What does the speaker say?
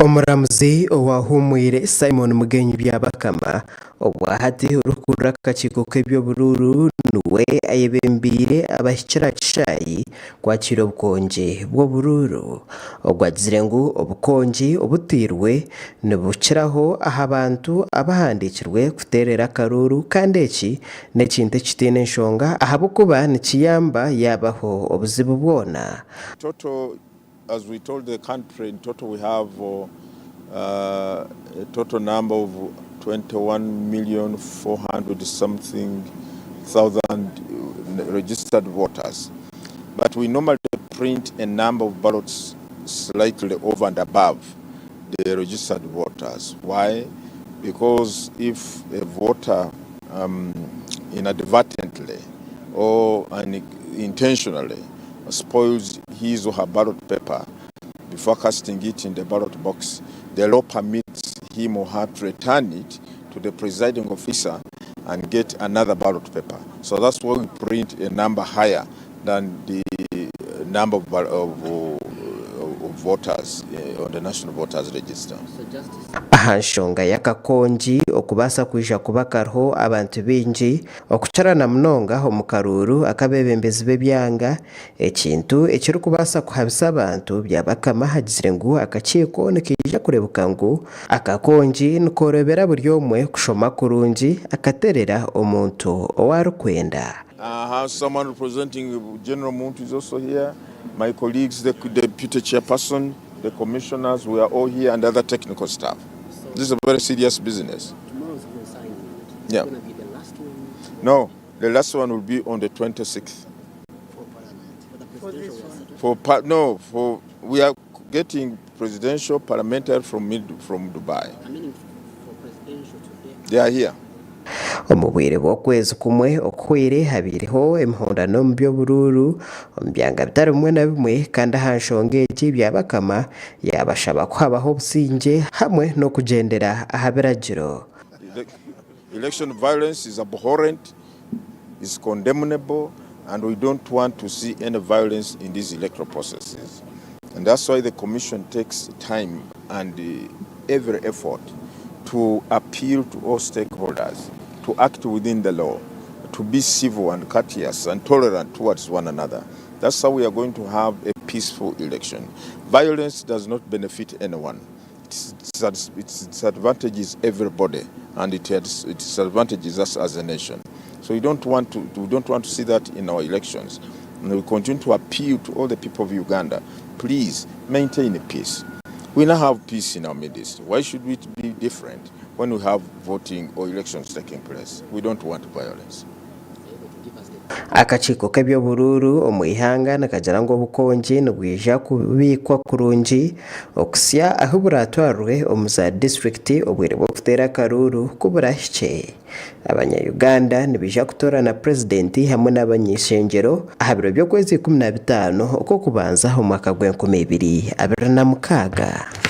Omuramuzi owahumwire Simon Mugenyi byabakama obwahati urukura Akakiiko k'Ebw'Oburuuru nuwe ayebembire abahikira kishayi kwakira Obukongi Bw'Oburuuru ogwagizire ngu Obukongi obutirwe nibukiraho aha bantu abahandikirwe kuterera akaruru kandi eki n'ekintu ekitiine enshonga ahabw'okuba nikiyamba yabaho obuzibu bwona. As we told the country, in total we have a total number of 21,400,000 registered voters. But we normally print a number of ballots slightly over and above the registered voters. Why? Because if a voter inadvertently or intentionally spoils his or her ballot paper before casting it in the ballot box, the law permits him or her to return it to the presiding officer and get another ballot paper. So that's why we print a number higher than the number of voters on the National Voters Register. Aha nshonga y'akakongi okubasa kuija kuba kariho abantu bingi okucarana munonga omu karuru akabebembezi b'ebyanga ekintu ekiri kubasa kuhabisa abantu byabakama hagizire ngu akakiiko nikija kurebuka ngu akakongi nikorebera buri omwe kushoma kurungi akaterera omuntu owarikwenda. I have someone representing General Muntu is also here. My colleagues, the deputy chairperson, the commissioners, we are all here, and other technical staff. This is a very serious business. Tomorrow's going to sign. Yeah. Going to be the last one? No, the last one will be on the 26th. For Parliament? We are getting presidential parliamentary from Dubai. I mean for presidential today. They are here. Omubwire bw'okwezi kumwe okuhwire habiriho emihondano mu Bw'Oburuuru omu byanga bitari bimwe na bimwe kandi aha nshonga egi byabakama yabashaba kuhabaho obusinge hamwe n'okugendera aha biragiro. Election violence is abhorrent, is condemnable, and we don't want to see any violence in these electoral processes. And that's why the Commission takes time and every effort to appeal to all stakeholders to act within the law, to be civil and courteous and tolerant towards one another. That's how we are going to have a peaceful election. Violence does not benefit anyone. It disadvantages everybody, and it disadvantages us as a nation. So we don't want to see that in our elections. And we continue to appeal to all the people of Uganda, please maintain peace. We now have peace in our midst. Why should it be different when we have voting or elections taking place? We don't want violence. Akakiiko k'Ebw'Oburuuru Omwihanga nikagira ngu Obukongi nibwija kubikwa kurungi okusya aho buratwarwe omu za disitulikiti obwire bw'okuteera akaruru kuburahikye. Abanya-Uganda nibija kutoorana purezidenti hamwe n'abanyeshengyero aha biro by'okwezi 15 okwokubanza omu mwaka gwa 2026.